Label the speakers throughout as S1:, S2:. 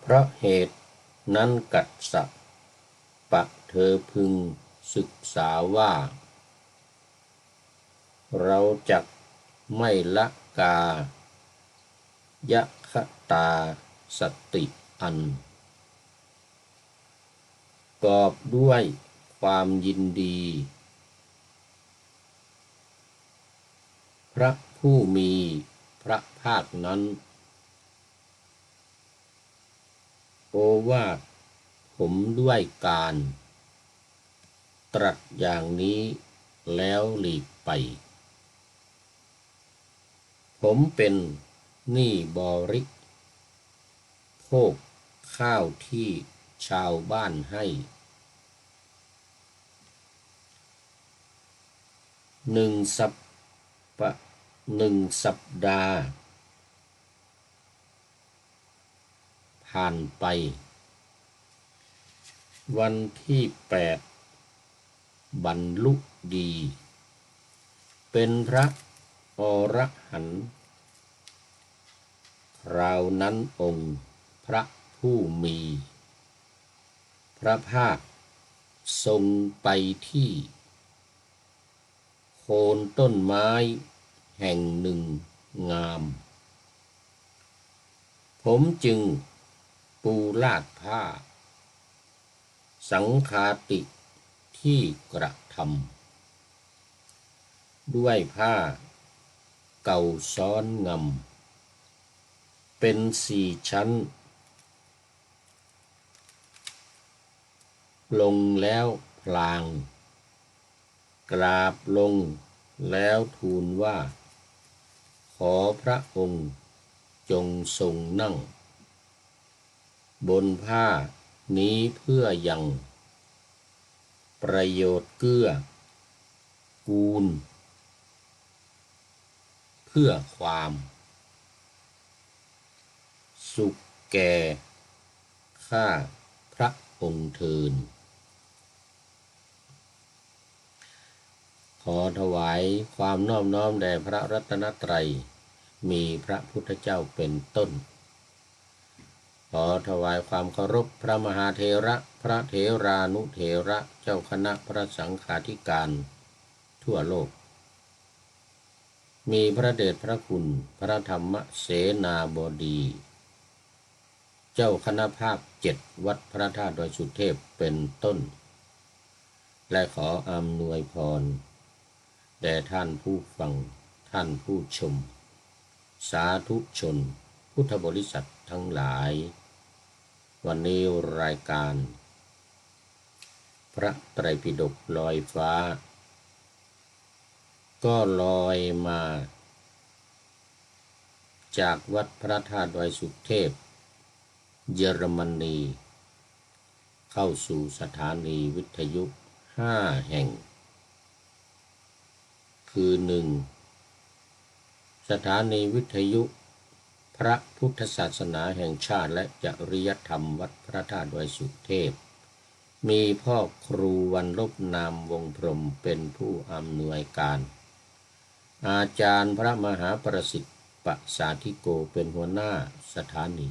S1: เพราะเหตุนั้นกัสสปะเธอพึงศึกษาว่าเราจักไม่ละกายคตาสติอันกอบด้วยความยินดีพระผู้มีพระภาคนั้นโอวาทผมด้วยการตรัสอย่างนี้แล้วหลีกไปผมเป็นหนี้บริโภคข้าวที่ชาวบ้านให้หนึ่งสัปดาห์ผ่านไปวันที่8บรรลุดีเป็นพระอรหันต์คราวนั้นองค์พระผู้มีพระภาคทรงไปที่โคนต้นไม้แห่งหนึ่งงามผมจึงปูลาดผ้าสังฆาติที่กระทำด้วยผ้าเก่าซ้อนงำเป็น4 ชั้นลงแล้วพลางกราบลงแล้วทูลว่าขอพระองค์จงทรงนั่งบนผ้านี้เพื่อยังประโยชน์เกื้อกูลเพื่อความสุขแก่ข้าพระองค์เถิดขอถวายความนอบน้อมแด่พระรัตนตรัยมีพระพุทธเจ้าเป็นต้นขอถวายความเคารพพระมหาเถระพระเถรานุเถระเจ้าคณะพระสังฆาธิการทั่วโลกมีพระเดชพระคุณพระธรรมเสนาบดีเจ้าคณะภาค7วัดพระธาตุดอยสุเทพเป็นต้นและขออำนวยพรแด่ท่านผู้ฟังท่านผู้ชมสาธุชนพุทธบริษัททั้งหลายวันนี้รายการพระไตรปิฎกลอยฟ้าก็ลอยมาจากวัดพระธาตุดอยสุเทพเยอรมนีเข้าสู่สถานีวิทยุ5 แห่งคือ 1. สถานีวิทยุพระพุทธศาสนาแห่งชาติและจริยธรรมวัดพระธาตุดอยสุเทพมีพ่อครูวันลบนามวงพรหมเป็นผู้อำนวยการอาจารย์พระมหาประสิทธิ์ปสาธิโกเป็นหัวหน้าสถานี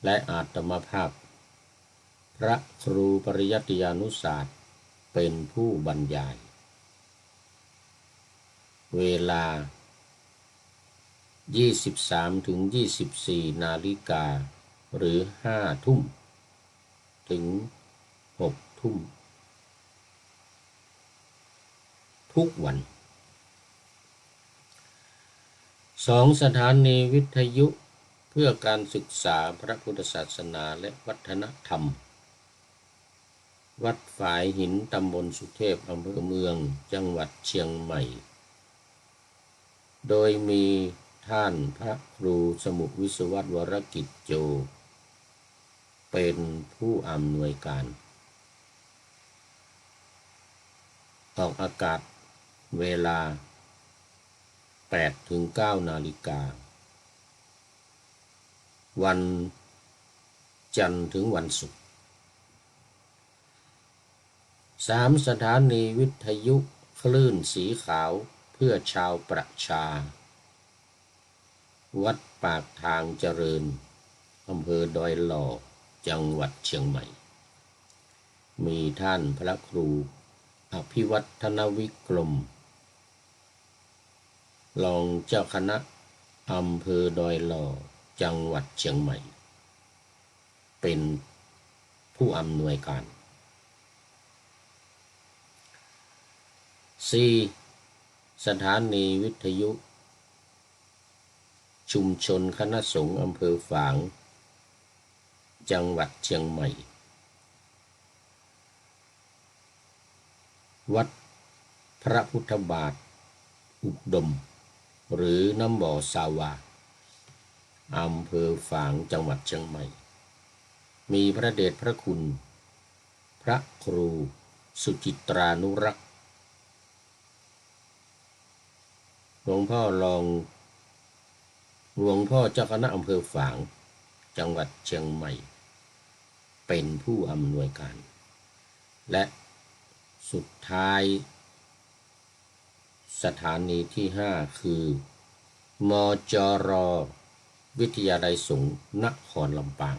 S1: และอาตมาภาพพระครูปริยัติยานุศาสตร์เป็นผู้บรรยายเวลา 23-24 นาฬิกาหรือ 5 ทุ่มถึง 6 ทุ่มทุกวัน2 สถานีวิทยุเพื่อการศึกษาพระพุทธศาสนาและวัฒนธรรมวัดฝายหินตำบลสุเทพอำเภอเมืองจังหวัดเชียงใหม่โดยมีท่านพระครูสมุวิศวัตวรกิจโจเป็นผู้อำนวยการออกอากาศเวลา 8-9 นาฬิกาวันจันทร์ถึงวันศุกร์3 สถานีวิทยุคลื่นสีขาวเพื่อชาวประชาวัดปากทางเจริญ อำเภอดอยหล่อจังหวัดเชียงใหม่มีท่านพระครูอภิวัฒนวิกรมรองเจ้าคณะอำเภอดอยหล่อจังหวัดเชียงใหม่เป็นผู้อำนวยการ 4. สถานีวิทยุชุมชนคณะสงฆ์อำเภอฝางจังหวัดเชียงใหม่วัดพระพุทธบาทอุดมหรือน้ำบ่อสาวาอำเภอฝางจังหวัดเชียงใหม่มีพระเดชพระคุณพระครูสุจิตรานุรักษ์หลวงพ่อเจ้าคณะอำเภอฝางจังหวัดเชียงใหม่เป็นผู้อำนวยการและสุดท้ายสถานีที่5คือมจรวิทยาลัยสงฆ์นครลำปาง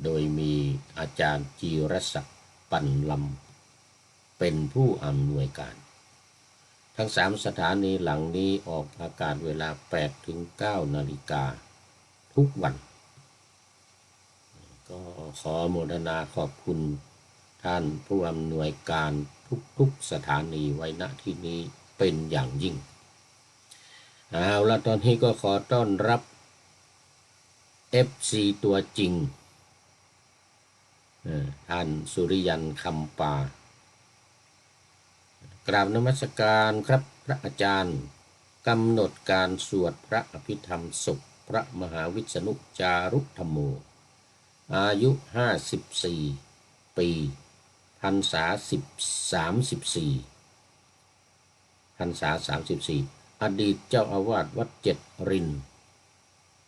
S1: โดยมีอาจารย์จีรศักดิ์ปันลำเป็นผู้อำนวยการทั้ง3สถานีหลังนี้ออกอากาศเวลา 8-9 นาฬิกาทุกวันก็ขอโมทนาขอบคุณท่านผู้อำนวยการทุกสถานีไว้ณที่นี้เป็นอย่างยิ่งเอาละตอนนี้ก็ขอต้อนรับ FC ตัวจริงท่านสุริยันคำปากราบนมัสการครับพระอาจารย์กำหนดการสวดพระอภิธรรมศพพระมหาวิษณุจารุธรรมโมอายุ54ปีพรรษา34อดีตเจ้าอาวาสวัดเจ็ดริน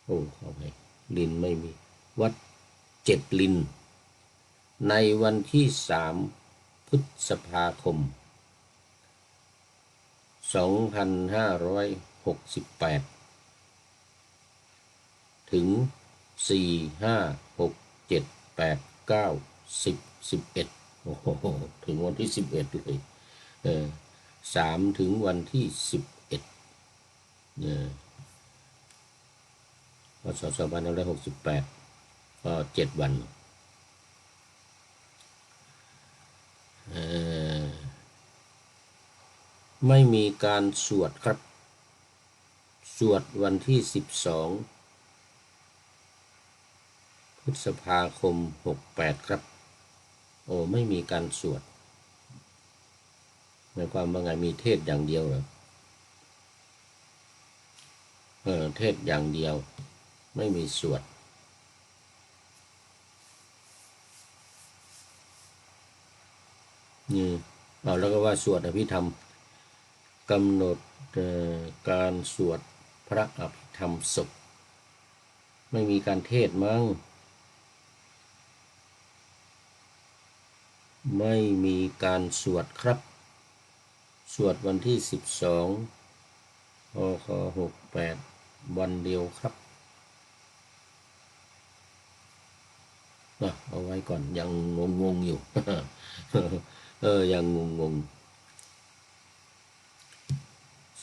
S1: โอ้ขอให้รินไม่มีวัดเจ็ดรินในวันที่3 พฤษภาคม 2568 ถึง 4 5 6 7 8 9 10 11โอ้โหถึงวันที่11เลย3 ถึงวันที่11พศ2568ก็7 วันไม่มีการสวดครับสวดวันที่12 พฤษภาคม 68ครับโอ้ไม่มีการสวดหมายความว่าไงมีเทศอย่างเดียวเหรอเทศอย่างเดียวไม่มีสวดแล้วก็ว่าสวดอภิธรรมกำหนดการสวดพระอภิธรรมศพไม่มีการเทศมั้งไม่มีการสวดครับสวดวันที่12 พค68วันเดียวครับเอาไว้ก่อนยังงงอยู่ ยังงง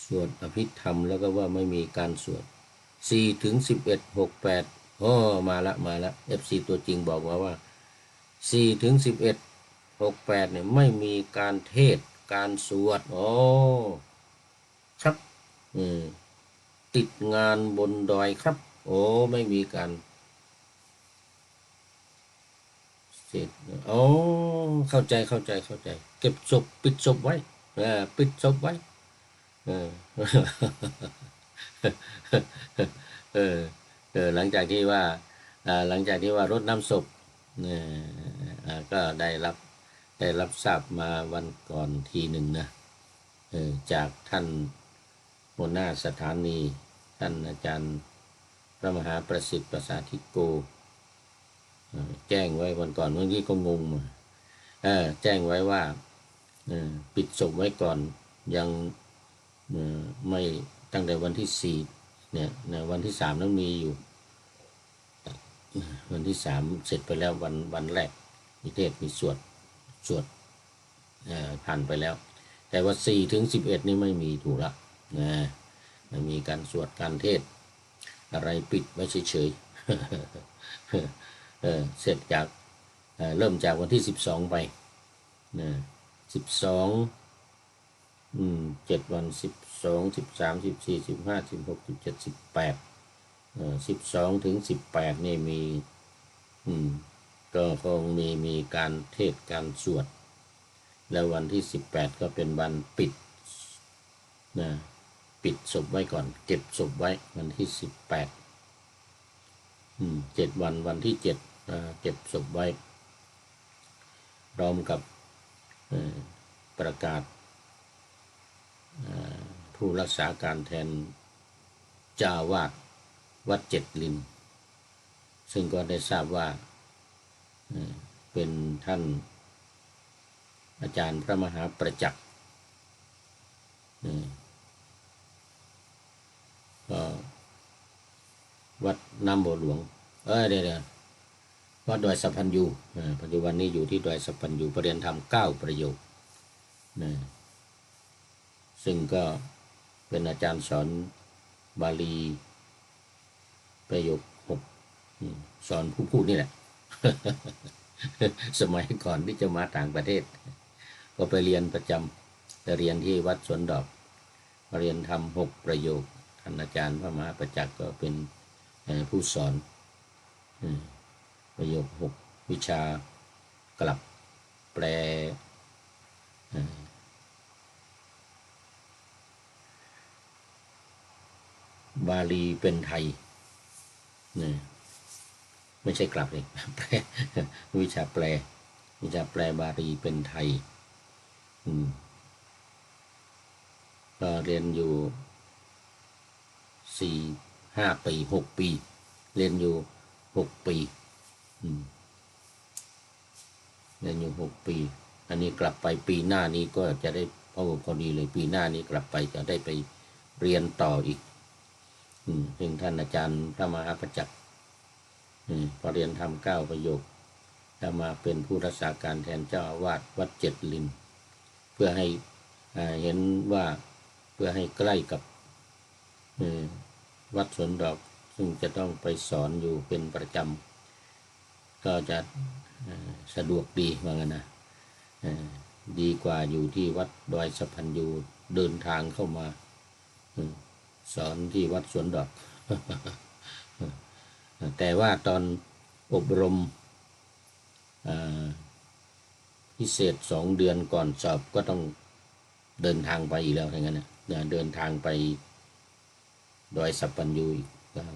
S1: สวดอภิธรรมแล้วก็ว่าไม่มีการสวด4 ถึง 11 68มาละ FC ตัวจริงบอกว่า4 ถึง 11 68เนี่ยไม่มีการเทศการสวดครับติดงานบนดอยครับไม่มีการเสร็จเข้าใจเก็บศพปิดศพไว้ปิดศพไว้หลังจากที่ว่ารดน้ำศพก็ได้รับทราบมาวันก่อนทีหนึ่งนะจากท่านหัวหน้าสถานีท่านอาจารย์พระมหาประสิทธิ์ประสาธิโกแจ้งไว้วันก่อนเมื่อกี้ก็งงมาแจ้งไว้ว่าปิดศพไว้ก่อนยังไม่ตั้งแต่วันที่4เนี่ยวันที่3นั้นมีอยู่ วันที่สามเสร็จไปแล้ววันแรกมีเทศมีสวดผ่านไปแล้ว แต่ว่า4 ถึง 11นี่ไม่มีถูกละนะไม่มีการสวดการเทศอะไรปิดไว้เฉยๆเสร็จจากเริ่มจากวันที่12ไปนะ127 วัน12 13 14 15 16 17 1812 ถึง 18นี่มีก็คงมีการเทศการสวดแล้ววันที่18ก็เป็นวันปิดนะปิดศพไว้ก่อนเก็บศพไว้วันที่18 7 วันวันที่7เก็บศพไว้พร้อมกับประกาศผู้รักษาการแทนเจ้าวาดวัดเจ็ดลินซึ่งก็ได้ทราบว่าเป็นท่านอาจารย์พระมหาประจักษ์ก็วัดน้ำบัวหลวงเดี๋ยววัดดอยสัพพัญญูปัจจุบันนี้อยู่ที่ดอยสัพพัญญูประเรียนธรรม9 ประโยคซึ่งก็เป็นอาจารย์สอนบาลีประโยค6สอนผู้พูดนี่แหละ สมัยก่อนที่จะมาต่างประเทศก็ไปเรียนประจำเรียนที่วัดสวนดอกเรียนทำ6 ประโยคท่านอาจารย์พระมหาประจักษ์ก็เป็นผู้สอนประโยค6วิชากลับแปลบาลีเป็นไทยไม่ใช่กลับเลยแปลวิชาแปลบาลีเป็นไทยก็เรียนอยู่4-5 ปี6 ปีเรียนอยู่6 ปีเรียนอยู่6 ปีอันนี้กลับไปปีหน้านี้ก็จะได้พอดีเลยปีหน้านี้กลับไปจะได้ไปเรียนต่ออีกซึ่งท่านอาจารย์พระมหาประจักษ์พอเรียนทำ9 ประโยคจะมาเป็นผู้รักษาการแทนเจ้าอาวาสวัดเจ็ดลินเพื่อให้เห็นว่าเพื่อให้ใกล้กับวัดสวนดอกซึ่งจะต้องไปสอนอยู่เป็นประจำก็จะสะดวกดีว่างั้นนะดีกว่าอยู่ที่วัดดอยสัพพัญญูเดินทางเข้ามาสอนที่วัดสวนดอก แต่ว่าตอนอบรมพิเศษ2 เดือนก่อนสอบก็ต้องเดินทางไปอีกแล้วอย่างนั้นนะเดินทางไปดอยสัพพัญญู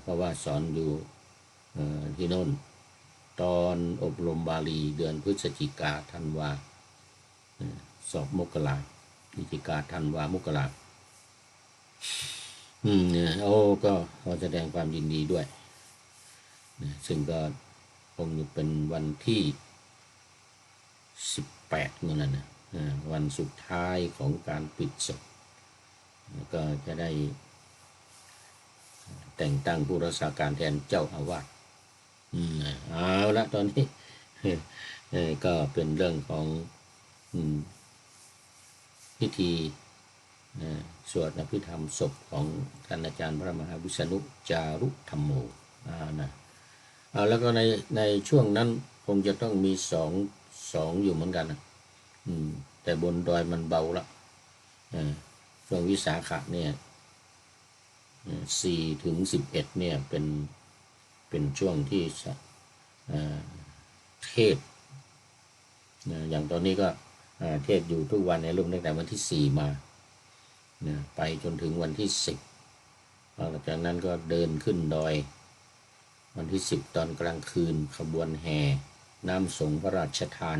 S1: เพราะว่าสอนอยู่ที่โน่นตอนอบรมบาลีเดือนพฤศจิกาธันวาสอบมกราพฤศจิกาธันวามกราก็ขอแสดงความยินดีด้วยซึ่งก็คงเป็นวันที่18นั่นนะวันสุดท้ายของการปิดศพก็จะได้แต่งตั้งผู้รักษาการแทนเจ้าอาวาสเอาละตอนนี้ก็เป็นเรื่องของพิธีสวดอภิธรรมศพของท่านอาจารย์พระมหาวิษณุจารุธรรมโมนะแล้วก็ในช่วงนั้นคงจะต้องมีสองอยู่เหมือนกันนะแต่บนดอยมันเบาละช่วงวิสาขะเนี่ย4-11เนี่ยเป็นช่วงที่เทศอย่างตอนนี้ก็เทศอยู่ทุกวันในรุ่มตั้งแต่วันที่4มาไปจนถึงวันที่10หลังจากนั้นก็เดินขึ้นดอยวันที่10ตอนกลางคืนขบวนแห่น้ำสงฆ์พระราชทาน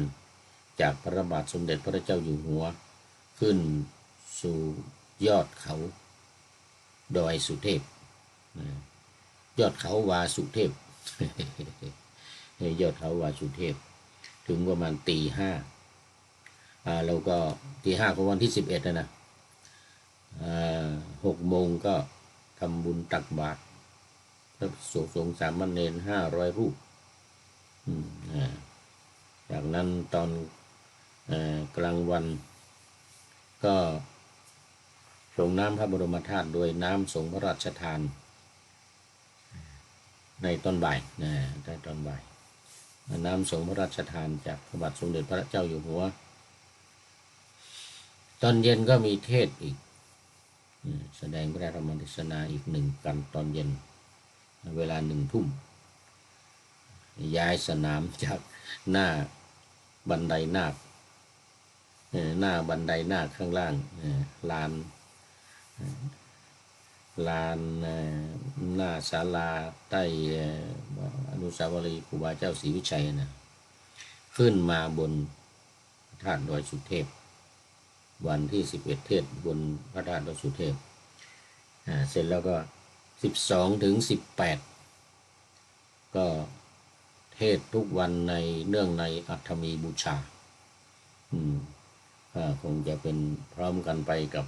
S1: จากพระบาทสมเด็จพระเจ้าอยู่หัวขึ้นสู่ยอดเขาดอยสุเทพยอดเขาวาสุเทพ ยอดเขาวาสุเทพถึงประมาณตี 5แล้วก็ตี 5ของวันที่11นะ6 โมงก็ทำบุญตักบาตรพระสงฆ์สามเณร500 รูป นั้นตอนกลางวันก็ส่งน้ำพระบรมธาตุโดยน้ำสงฆ์พระราชทานในตอนบ่ายในตอนบ่ายน้ำสงฆ์พระราชทานจากพระบาทสมเด็จพระเจ้าอยู่หัวตอนเย็นก็มีเทศอีกแสดงพระธรรมเทศนาอีกหนึ่งกันตอนเย็นเวลา1 ทุ่มย้ายสนามจากหน้าบันไดนาคหน้าบันไดนาคข้างล่างลานหน้าศาลาใต้อนุสาวรีย์ครูบาเจ้าศรีวิชัยนะขึ้นมาบนธาตุดอยสุเทพวันที่11เทศบนพระธาตุดอยสุเทพเสร็จแล้วก็12 ถึง 18ก็เทศทุกวันในเนื่องในอัฐมีบูชาคงจะเป็นพร้อมกันไปกับ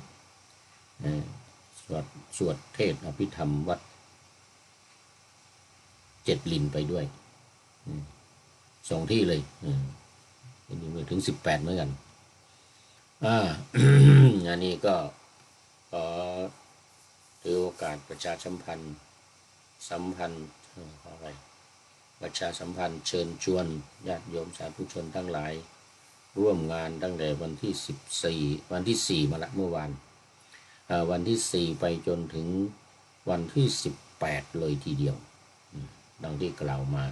S1: สวดเทศอภิธรรมวัด7 ลินไปด้วย2 ที่เลยถึง18เหมือนกันอันนี้ก็ขอถือโอกาสประชาสัมพันธ์ประชาสัมพันธ์เชิญชวนญาติโยมสาธุชนทั้งหลายร่วมงานตั้งแต่วันที่4มาละเมื่อวานวันที่4ไปจนถึงวันที่18เลยทีเดียวดังที่กล่าวมา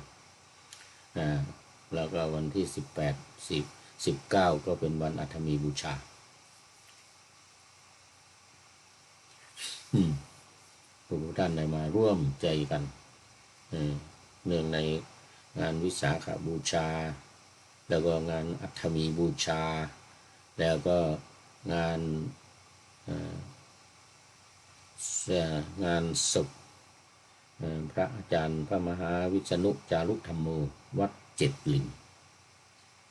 S1: แล้วก็วันที่19ก็เป็นวันอัฐมีบูชาทุกท่านได้มาร่วมใจกันเนื่องในงานวิสาขบูชาแล้วก็งานอัฐมีบูชาแล้วก็งานศพพระอาจารย์พระมหาวิษณุจารุธรรมโมวัด7 ลิน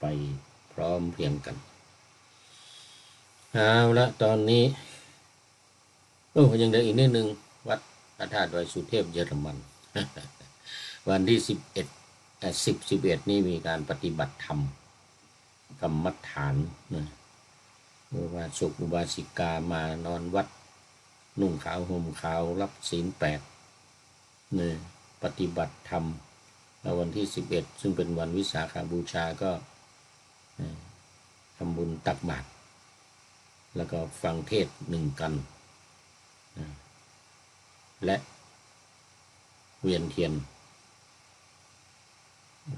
S1: ไปพร้อมเพรียงกันเอาละตอนนี้ยังเหลืออีกนิดนึงวัดพระธาตุดอยสุเทพเยอรมัน วันที่11นี่มีการปฏิบัติธรรมกรรมฐานอุบาสกอุบาสิกามานอนวัดนุ่งขาวห่มขาวรับศีล8ปฏิบัติธรรมแล้ววันที่11ซึ่งเป็นวันวิสาขบูชาก็ทำบุญตักบาตรแล้วก็ฟังเทศ1 กันและเวียนเทียน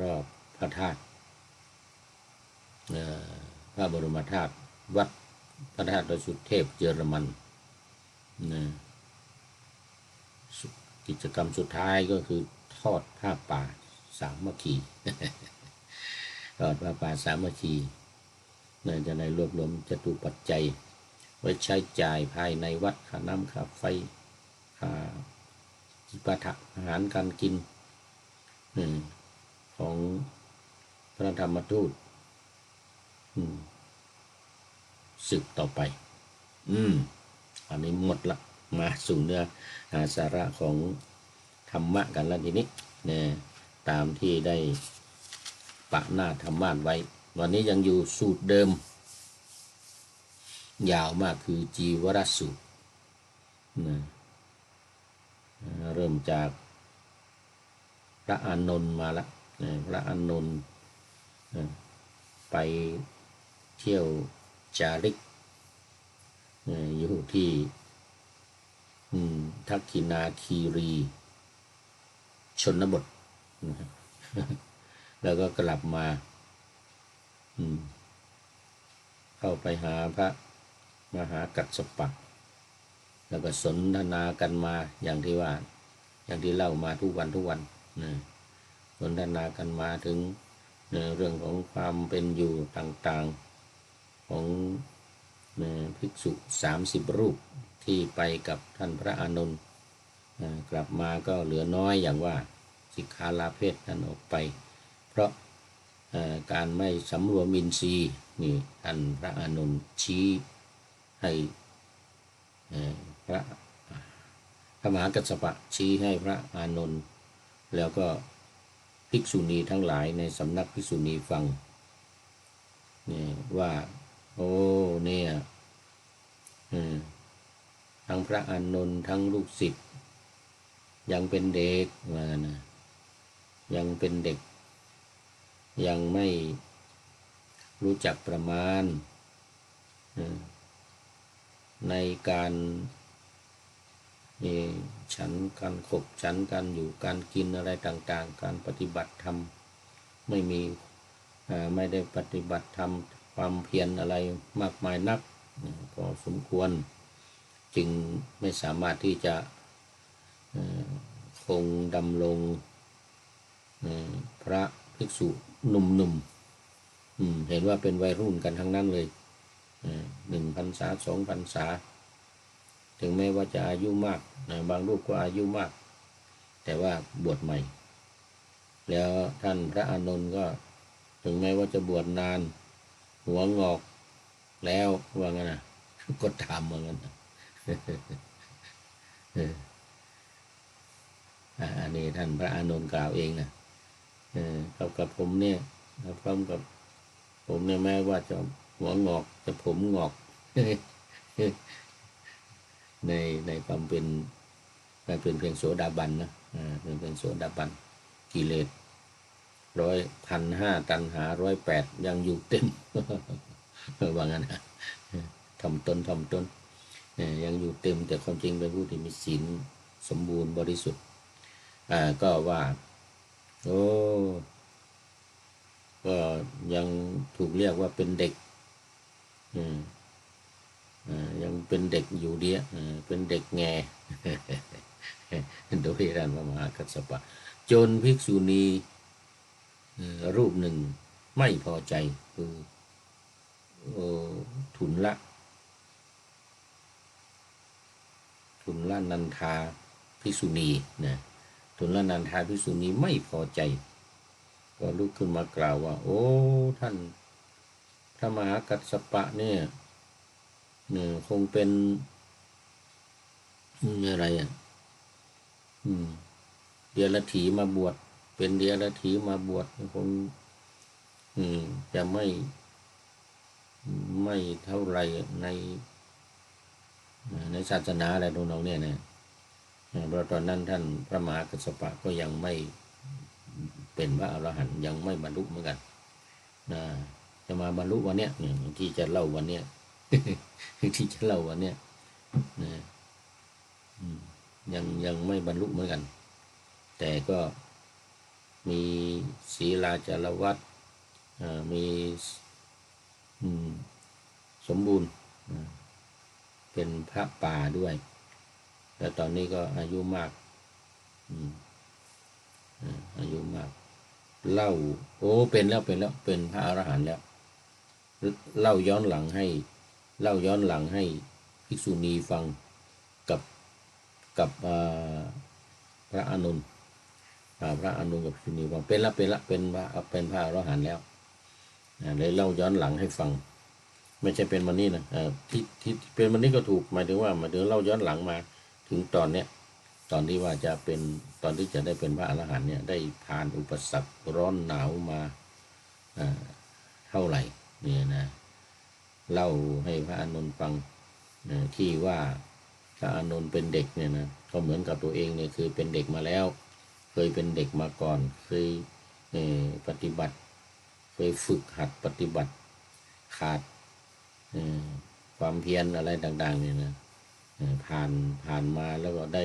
S1: รอบพระธาตุพระบรมธาตุวัดพระธาตุดอยสุเทพเยอรมันกิจกรรมสุดท้ายก็คือทอดผ้าป่าสามัคคีทอดผ้าป่าสามัคคีจะในรวบรวมจตุปัจจัยไว้ใช้จ่ายภายในวัดค่าน้ำค่าไฟค่าจิปาถะอาหารการกินของพระธรรมทูตศึกต่อไปอันนี้หมดละมาสู่เนื้อสาระของธรรมะกันแล้วทีนี้ตามที่ได้ปะหน้าธรรมะไว้วันนี้ยังอยู่สูตรเดิมยาวมากคือจีวรสูตรเริ่มจากพระอานนท์มาละพระอานนท์ไปเที่ยวจาริกอยู่ที่ทักษิณาคีรีชนบทแล้วก็กลับมาเข้าไปหาพระมหากัสสปะแล้วก็สนทนากันมาอย่างที่เล่ามาทุกวันสนทนากันมาถึงเรื่องของความเป็นอยู่ต่างๆของภิกษุ30 รูปที่ไปกับท่านพระอานนท์กลับมาก็เหลือน้อยอย่างว่าสิกขาลาเพศท่านออกไปเพราะการไม่สำรวมอินทรีย์นี่ท่านพระอานนท์ชี้ให้พระมหากัสสปะชี้ให้พระอานนท์แล้วก็ภิกษุณีทั้งหลายในสำนักภิกษุณีฟัง นี่ว่าโอ้เนี่ยทั้งพระอานนท์ทั้งลูกศิษย์ยังเป็นเด็กว่านะยังเป็นเด็กยังไม่รู้จักประมาณในการฉันการขบฉันการอยู่การกินอะไรต่างๆการปฏิบัติธรรมไม่มีไม่ได้ปฏิบัติธรรมความเพียรอะไรมากมายนักพอสมควรจึงไม่สามารถที่จะคงดำรงพระภิกษุหนุ่มๆเห็นว่าเป็นวัยรุ่นกันทั้งนั้นเลย1 พรรษา 2 พรรษาถึงแม้ว่าจะอายุมากบางรูปก็อายุมากแต่ว่าบวชใหม่แล้วท่านพระอานนท์ก็ถึงแม้ว่าจะบวชนานหัวงอกแล้วว่างั้นนะก็ทำว่างั้นอันนี้ท่านพระอานนท์กล่าวเองนะกับผมเนี่ยพร้อมกับผมเนี่ยแม้ว่าจะหัวงอกจะผมงอกในความเป็นเพียงโสดาบันนะเป็นเพียงโสดาบันกิเลส1,500ตัณหา108ยังอยู่เต็มว่างั้นนะทำตนยังอยู่เต็มแต่ความจริงเป็นผู้ที่มีศีลสมบูรณ์บริสุทธิ์ก็ว่าโอ้ก็ยังถูกเรียกว่าเป็นเด็กยังเป็นเด็กอยู่เดียเป็นเด็กแงโดยท่านพระมหากัสสปะจนภิกษุณีรูปหนึ่งไม่พอใจคือทุนละนันทาภิกษุณีนะทุนละนันทาภิกษุณีไม่พอใจก็ลุกขึ้นมากล่าวว่าโอ้ท่านพระมหากัสสปะเนี่ยคงเป็นอะไรเดียรถีมาบวชเป็นเดียรถีมาบวชคงจะไม่เท่าไรในศาสนาอะไรตรงนั้นเนี่ยนะเพราะตอนนั้นท่านพระมหากัสสปะก็ยังไม่เป็นพระอรหันต์ยังไม่บรรลุเหมือนกันจะมาบรรลุวันเนี้ยที่จะเล่าวันเนี้ยที่จะเล่าวันเนี้ยยังไม่บรรลุเหมือนกันแต่ก็มีศีลาจารวัตรมีสมบูรณ์เป็นพระป่าด้วยแล้วตอนนี้ก็อายุมากอายุมากเล่าโอ้เป็นเป็นพระอรหันต์แล้วเล่าย้อนหลังให้ภิกษุณีฟังกับพระอานนท์กับภิกษุณีฟังเป็นเป็นพระอรหันต์แล้วเลยเล่าย้อนหลังให้ฟังไม่ใช่เป็นวันนี้นะที่เป็นวันนี้ก็ถูกหมายถึงเล่าย้อนหลังมาถึงตอนเนี้ยตอนที่ว่าจะเป็นตอนที่จะได้เป็นพระอรหันต์เนี่ยได้ผ่านอุปสรรคร้อนหนาวมาเท่าไหร่เนี่ยนะเล่าให้พระอานนท์ฟังที่ว่าพระอานนท์เป็นเด็กเนี่ยนะก็เหมือนกับตัวเองเนี่ยคือเป็นเด็กมาแล้วเคยเป็นเด็กมาก่อนเคยปฏิบัติเคยฝึกหัดปฏิบัติขาดความเพียรอะไรต่างๆเนี่ยนะผ่านมาแล้วก็ได้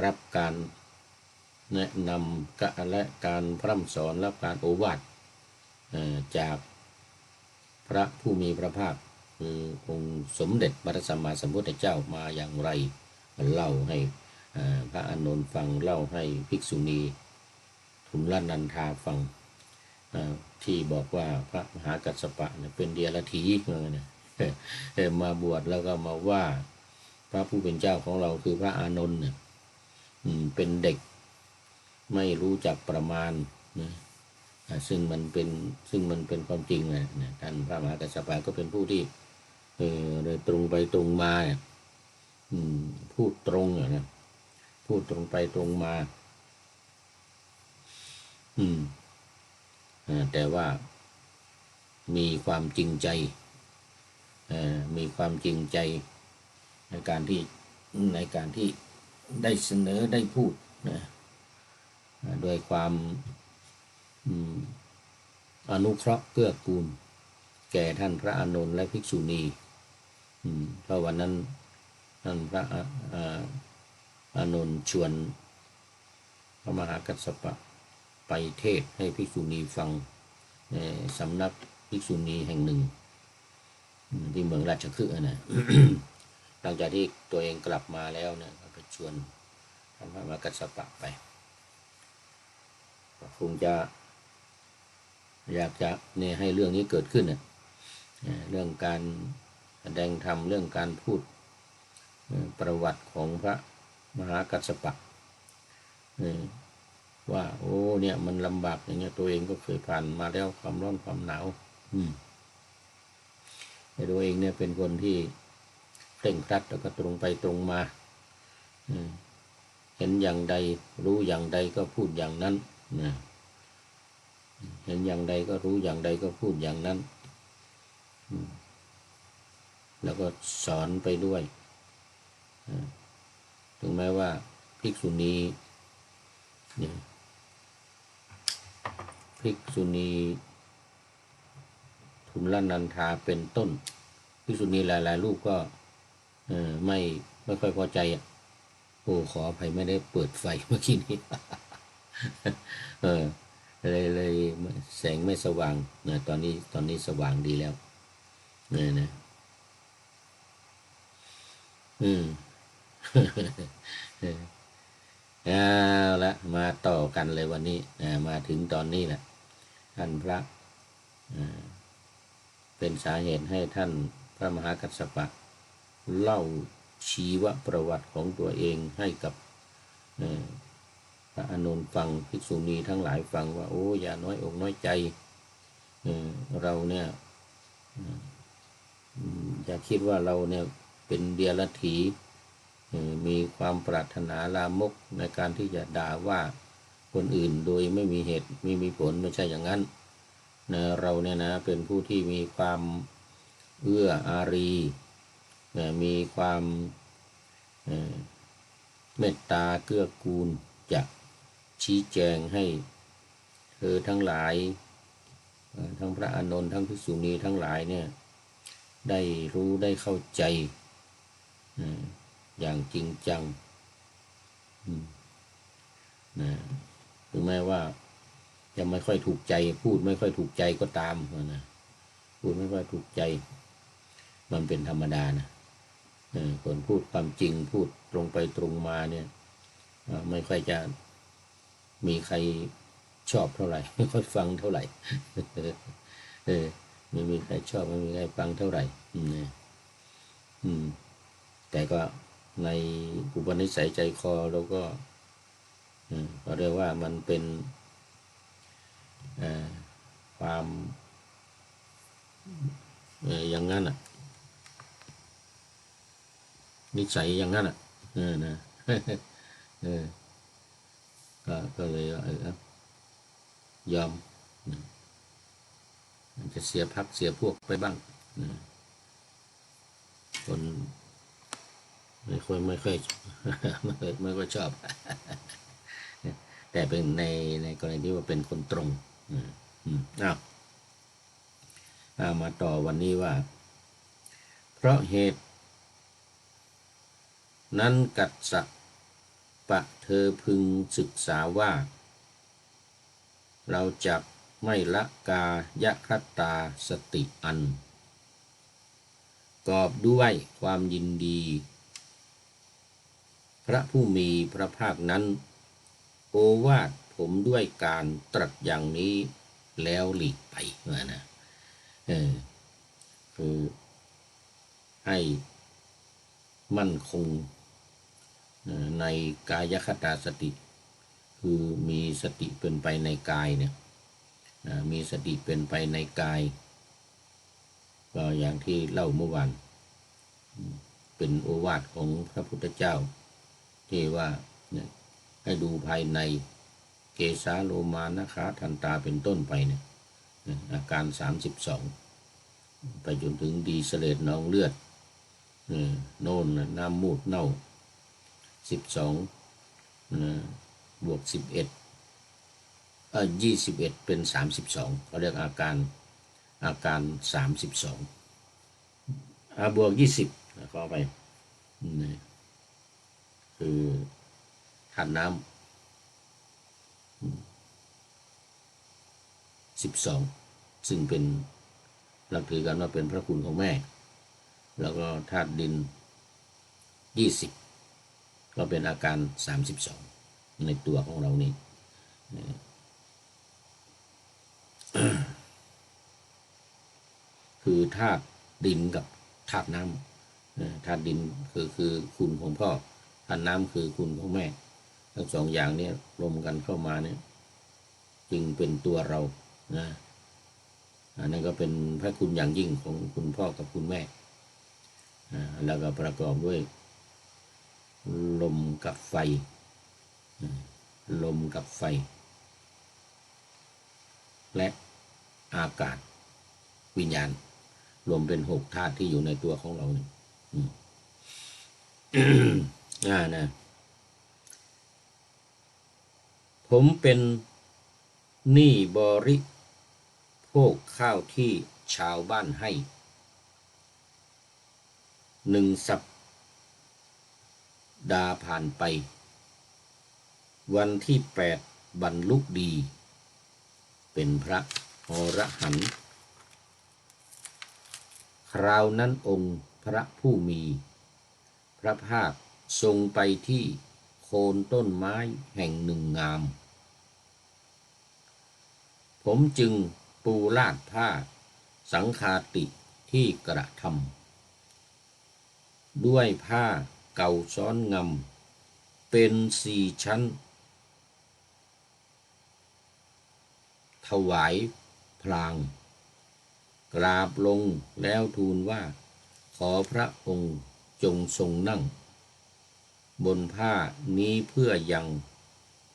S1: รับการแนะนำและการพร่ำสอนและการโอวาทจากพระผู้มีพระภาคคือองค์สมเด็จพระสัมมาสัมพุทธเจ้ามาอย่างไรเล่าให้พระอานนท์ฟังเล่าให้ภิกษุณีทุลนันทาฟังที่บอกว่าพระมหากัสสปะเป็นเดียรถีมาบวชแล้วก็มาว่าพระผู้เป็นเจ้าของเราคือพระอานนท์เป็นเด็กไม่รู้จักประมาณซึ่งมันเป็นความจริงเลยท่านพระมหากัสสปะก็เป็นผู้ที่เลยตรงไปตรงมาพูดตรงนะพูดตรงไปตรงมาแต่ว่า มีความจริงใจมีความจริงใจในการที่ได้เสนอได้พูดนะด้วยความอนุเคราะห์เกื้อกูลแก่ท่านพระอานนท์และภิกษุณีเพราะวันนั้นท่านพระอานนท์ชวนพระมหากัสสปะไปเทศให้ภิกษุณีฟังในสำนักภิกษุณีแห่งหนึ่งที่เมืองราชคฤห์นะ หลังจากที่ตัวเองกลับมาแล้วเนี่ยก็ไปชวนท่านพระมหากัสสปะไปคงจะอยากจะเนี่ยให้เรื่องนี้เกิดขึ้นเรื่องการแสดงธรรมเรื่องการพูดประวัติของพระมหากัสสปะว่าโอ้เนี่ยมันลำบากอย่างเงี้ยตัวเองก็เคยผ่านมาแล้วความร้อนความหนาวแต่ตัวเองเนี่ยเป็นคนที่เคร่งครัดแล้วก็ตรงไปตรงมาเห็นอย่างใดรู้อย่างใดก็พูดอย่างนั้นเห็นอย่างใดก็รู้อย่างใดก็พูดอย่างนั้นแล้วก็สอนไปด้วยถึงแม้ว่าภิกษุณีทุลนันทาเป็นต้นภิกษุณีหลายๆรูปก็ไม่ค่อยพอใจโอ้ขออภัยไม่ได้เปิดไฟเมื่อกี้นี้เลยแสงไม่สว่างนะตอนนี้สว่างดีแล้วนะเอาละมาต่อกันเลยวันนี้มาถึงตอนนี้แหละท่านพระเป็นสาเหตุให้ท่านพระมหากัสสปะเล่าชีวประวัติของตัวเองให้กับพระอานนท์ฟังภิกษุณีทั้งหลายฟังว่าโอ้อย่าน้อยอกน้อยใจเราเนี่ยอย่าคิดว่าเราเนี่ยเป็นเดียรถีมีความปรารถนาลามกในการที่จะด่าว่าคนอื่นโดยไม่มีเหตุไม่มีผลไม่ใช่อย่างนั้นนะเราเนี่ยนะเป็นผู้ที่มีความเอื้ออารีมีความเมตตาเกื้อกูลจะชี้แจงให้เธอทั้งหลายทั้งพระอานนท์ทั้งภิกษุณีทั้งหลายเนี่ยได้รู้ได้เข้าใจอย่างจริงจังถึงแม้ว่าจะไม่ค่อยถูกใจพูดไม่ค่อยถูกใจก็ตามนะพูดไม่ค่อยถูกใจมันเป็นธรรมดานะคนพูดความจริงพูดตรงไปตรงมาเนี่ยไม่ค่อยจะมีใครชอบเท่าไหร่ไม่ค่อยฟังเท่าไหร่ไม่มีใครชอบไม่มีใครฟังเท่าไหร่แต่ก็ในอุปนิสัยใจคอเราก็เรียกว่ามันเป็นความอย่างนั้นนิสัยอย่างนั้นนะก็เลยยอมจะเสียพักเสียพวกไปบ้างคนไม่ค่อยไม่ค่อยชอบแต่เป็นในกรณีที่ว่าเป็นคนตรงมาต่อวันนี้ว่าเพราะเหตุนั้นกัสสปะเธอพึงศึกษาว่าเราจะไม่ละกายคตาสติอันกอบด้วยความยินดีพระผู้มีพระภาคนั้นโอวาทผมด้วยการตรัสอย่างนี้แล้วหลีกไปนะคือให้มั่นคงในกายคตาสติคือมีสติเป็นไปในกายเนี่ยมีสติเป็นไปในกายก็อย่างที่เล่าเมื่อวานเป็นโอวาทของพระพุทธเจ้าที่ว่าให้ดูภายในเกสาโลมานะขาทันตาเป็นต้นไปเนี่ย อาการ32ไปจนถึงดีเสเลดน้องเลือดโน่นน้ำมูดเน่า12บวก1121เป็น32เขาเรียกอาการ32บวก20ก็ไปคือธาตุน้ำ12ซึ่งเป็นเราถือกันว่าเป็นพระคุณของแม่แล้วก็ธาตุดิน20ก็เป็นอาการ32ในตัวของเรานี่คือธาตุดินกับธาตุน้ำธาตุดินคือคุณของพ่อธาตุน้ำคือคุณของแม่ทั้งสองอย่างนี้รวมกันเข้ามาเนี่ยจึงเป็นตัวเรานะอันนั้นก็เป็นพระคุณอย่างยิ่งของคุณพ่อกับคุณแม่แล้วก็ประกอบด้วยลมกับไฟลมกับไฟและอากาศวิญญาณรวมเป็น6ธาตุที่อยู่ในตัวของเรานี่นะผมเป็นหนี้บริโภคข้าวที่ชาวบ้านให้1 สัปดาห์ผ่านไปวันที่8บรรลุดีเป็นพระอรหันต์คราวนั้นองค์พระผู้มีพระภาคทรงไปที่โคนต้นไม้แห่งหนึ่งงามผมจึงปูลาดผ้าสังฆาติที่กระทำด้วยผ้าเก่าซ้อนงำเป็น4 ชั้นถวายพลางกราบลงแล้วทูลว่าขอพระองค์จงทรงนั่งบนผ้านี้เพื่อยัง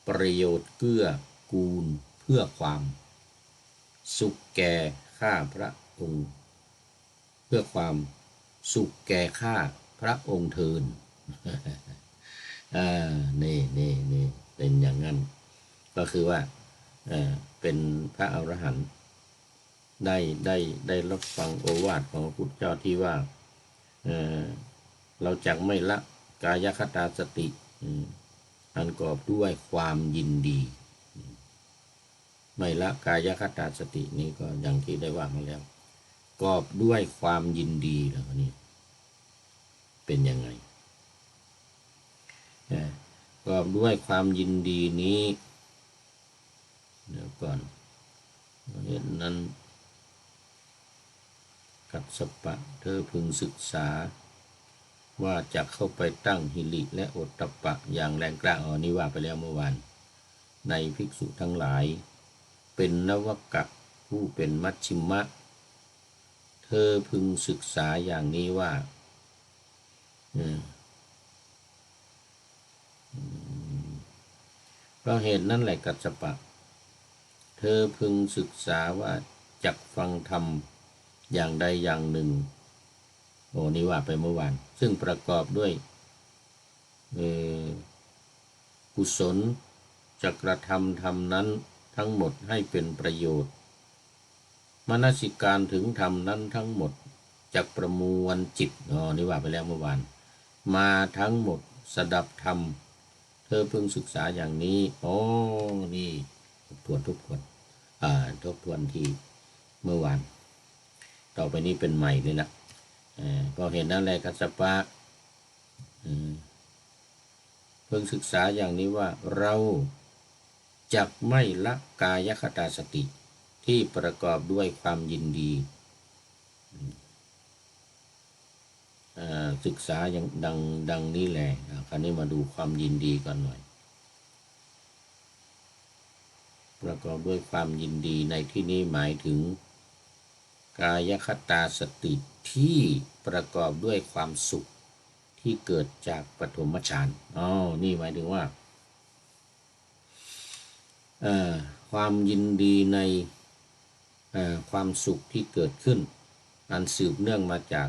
S1: ประโยชน์เกื้อกูลเพื่อความสุขแก่ข้าพระองค์เพื่อความสุขแก่ข้าพระองค์เทินนี่เป็นอย่างนั้นก็คือว่าเป็นพระอรหันต์ได้รับฟังโอวาทของพระพุทธเจ้าที่ว่าเราจักไม่ละกายคตาสติอันกอบด้วยความยินดีไม่ละกายคตาสตินี้ก็อย่างที่ได้ว่ามาแล้วกอบด้วยความยินดีแล้วนี่เป็นยังไงกอบด้วยความยินดีนี้เดี๋ยวก่อนเหตุนั้นกัสสปะเธอพึงศึกษาว่าจะเข้าไปตั้งหิริและโอตตัปปะอย่างแรงกล้านี่ว่าไปแล้วเมื่อวานในภิกษุทั้งหลายเป็นนวกะผู้เป็นมัชฌิมะเธอพึงศึกษาอย่างนี้ว่าเพราะเหตุนั้นแหละกัสสปะเธอพึงศึกษาว่าจักฟังธรรมอย่างใดอย่างหนึ่งนี่ว่าไปเมื่อวานซึ่งประกอบด้วยกุศลจะกระทำธรรมนั้นทั้งหมดให้เป็นประโยชน์มนสิการถึงธรรมนั้นทั้งหมดจักประมวลจิตนี่ว่าไปแล้วเมื่อวานมาทั้งหมดสดับธรรมเธอพึงศึกษาอย่างนี้นี่ทบทวนที่เมื่อวานต่อไปนี้เป็นใหม่เลยนะพอเห็นนั่นแหละกัสสปะเพิ่งศึกษาอย่างนี้ว่าเราจักไม่ละกายคตาสติที่ประกอบด้วยความยินดีศึกษาอย่างดังนี้แหละคราวนี้มาดูความยินดีกันหน่อยประกอบด้วยความยินดีในที่นี้หมายถึงกายคตาสติที่ประกอบด้วยความสุขที่เกิดจากปฐมฌานนี่หมายถึงว่าความยินดีใน ความสุขที่เกิดขึ้นอันสืบเนื่องมาจาก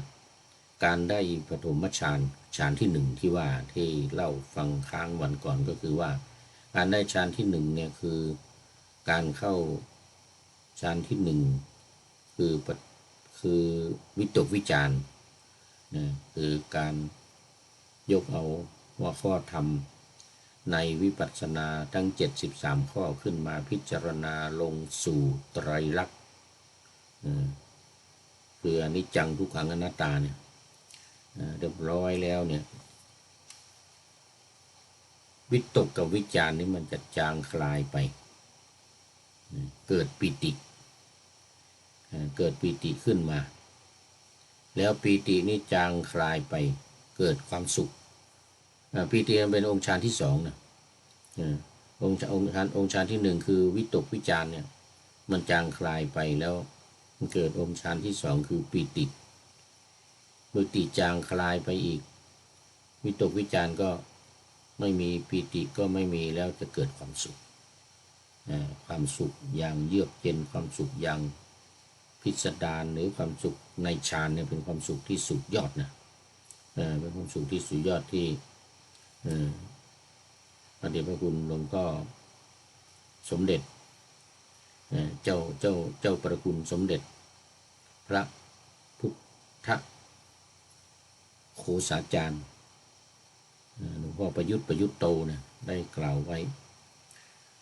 S1: การได้ปฐมฌานฌานที่หนึ่งที่ว่าที่เล่าฟังค้างวันก่อนก็คือว่าการได้ฌานที่หนึ่งเนี่ยคือการเข้าฌานที่หนึ่งคือคือวิตกวิจารณ์นะคือการยกเอาหัวข้อธรรมในวิปัสสนาทั้ง73ข้อขึ้นมาพิจารณาลงสู่ไตรลักษณ์คืออนิจจังทุกขังอนัตตาเนี่ยเรียบร้อยแล้วเนี่ยวิตกกับวิจารณ์นี่มันจะจางคลายไปเกิดปิติขึ้นมาแล้วปิตินี่จางคลายไปเกิดความสุขปิติเป็นองค์ฌานที่สองนะองค์ฌานที่หนึ่งคือวิตกวิจารณ์เนี่ยมันจางคลายไปแล้วมันเกิดองค์ฌานที่สองคือปิติจางคลายไปอีกวิตกวิจารณ์ก็ไม่มีปิติก็ไม่มีแล้วจะเกิดความสุขอย่างเยือกเย็นความสุขอย่างพิสดารหรือความสุขในฌานเนี่ยเป็นความสุขที่สุดยอดนะเป็นความสุขที่สุดยอดที่พระเดชพระคุณหลวงพ่อสมเด็จเจ้าประคุณสมเด็จพระพุทธโฆษาจารย์หลวงพ่อประยุทธ์โตเนี่ยได้กล่าวไว้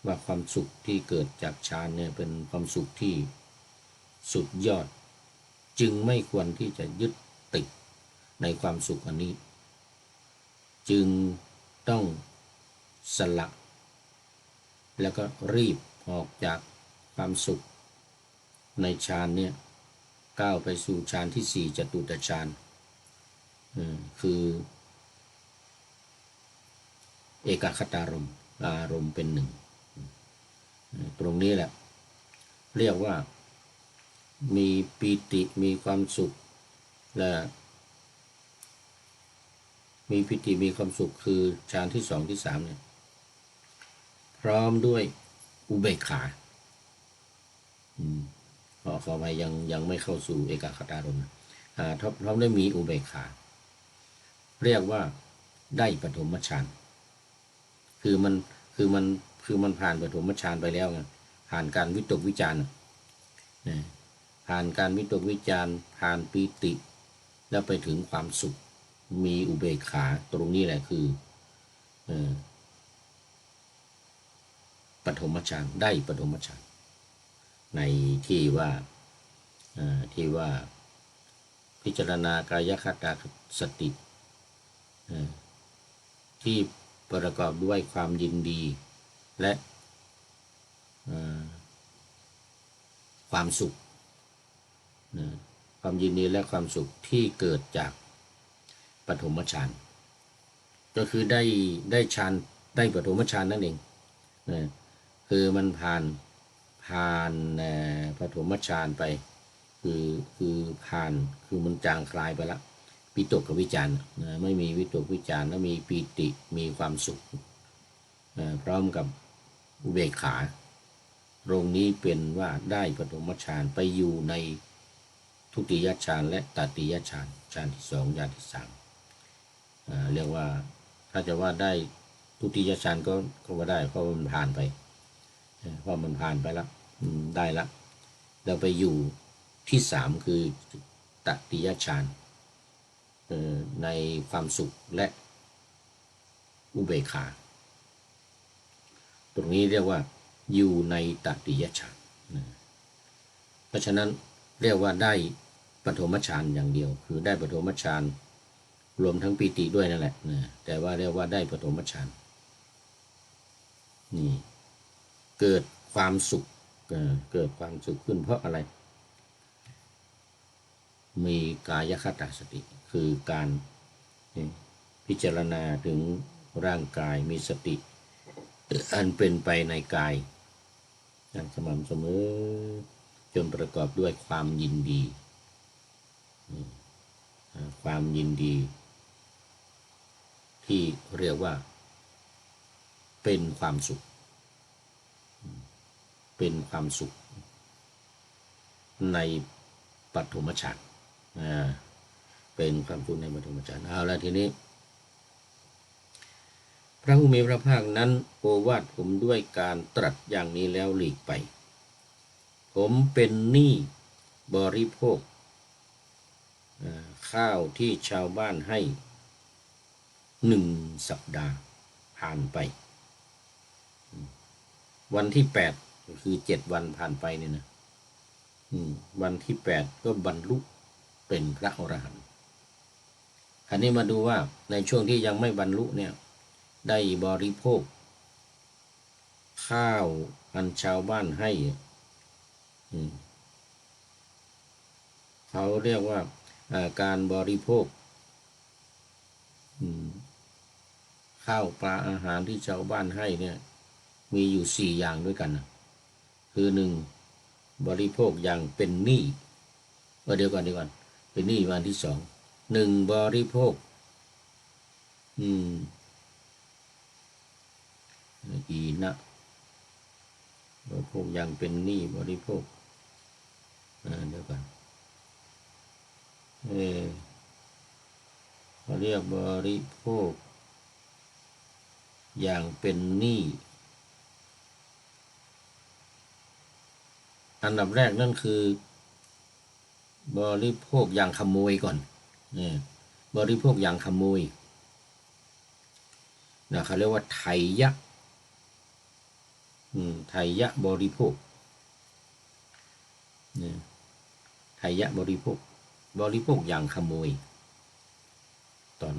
S1: ว่าความสุขที่เกิดจากฌานเนี่ยเป็นความสุขที่สุดยอดจึงไม่ควรที่จะยึดติดในความสุขอันนี้จึงต้องสละแล้วก็รีบออกจากความสุขในฌานเนี่ยก้าวไปสู่ฌานที่สี่จตุตฌานคือเอกคตารมณ์อารมณ์เป็นหนึ่งตรงนี้แหละเรียกว่ามีปีติมีความสุขและมีปิติมีความสุขคือฌานที่สองที่สามเนี่ยพร้อมด้วยอุเบกขาขอไปยังไม่เข้าสู่เอกคตารมณ์พร้อมด้วยมีอุเบกขาเรียกว่าได้ปฐมฌานคือมันผ่านปฐมฌานไปแล้วไงผ่านการวิตกวิจารณ์ผ่านการวิตกวิจารณ์ผ่านปีติแล้วไปถึงความสุขมีอุเบกขาตรงนี้แหละคือปฐมฌานได้ปฐมฌานในที่ว่าพิจารณากายคตาสติที่ประกอบด้วยความยินดีและความสุขความยินดีและความสุขที่เกิดจากปฐมฌานก็คือได้ฌานได้ปฐมฌานนั่นเองคือมันผ่านปฐมฌานไปคือผ่านคือมันจางคลายไปแล้ววิตกกับวิจารณ์ไม่มีวิตกวิจารณ์แล้วมีปีติมีความสุขพร้อมกับอุเบกขาตรงนี้เป็นว่าได้ปฐมฌานไปอยู่ในทุติยฌานและตติยฌานฌานที่สองฌานที่สามเรียกว่าถ้าจะว่าได้ทุติยฌานก็ว่าได้เพราะมันผ่านไปแล้วได้ละเราไปอยู่ที่สามคือตติยฌานในความสุขและอุเบกขาตรงนี้เรียกว่าอยู่ในตติยฌานเพราะฉะนั้นเรียกว่าได้ปฐมฌานอย่างเดียวคือได้ปฐมฌานรวมทั้งปีติด้วยนั่นแหละแต่ว่าเรียกว่าได้ปฐมฌานนี่เกิดความสุขขึ้นเพราะอะไรมีกายคตาสติคือการพิจารณาถึงร่างกายมีสติอันเป็นไปในกายอย่างสม่ำเสมอจนประกอบด้วยความยินดีที่เรียกว่าเป็นความสุข ในปฐมฌานเป็นความทุกข์ในปฐมฌานเอาละทีนี้พระผู้มีพระภาคนั้นโอวาทผมด้วยการตรัสอย่างนี้แล้วหลีกไปผมเป็นหนี้บริโภคข้าวที่ชาวบ้านให้1 สัปดาห์ผ่านไปวันที่8คือ7 วันผ่านไปเนี่ยนะวันที่8ก็บรรลุเป็นพระอรหันต์คราวนี้มาดูว่าในช่วงที่ยังไม่บรรลุเนี่ยได้บริโภคข้าวอันชาวบ้านให้เขาเรียกว่าการบริโภคข้าวปลาอาหารที่ชาวบ้านให้เนี่ยมีอยู่4 อย่างด้วยกันนะคือ1บริโภคอย่างเป็นหนี้เดี๋ยวก่อนเป็นหนี้วันที่2 1บริโภคอีนะบริโภคอย่างเป็นหนี้บริโภคเดี๋ยวก่อนเขาเรียกบริโภคอย่างเป็นหนี้อันดับแรกนั่นคือบริโภคอย่างขโมยก่อนบริโภคอย่างขโมยนะเขาเรียกว่าไถยะไถยะบริโภคไถยะบริโภคอย่างขโมยตอน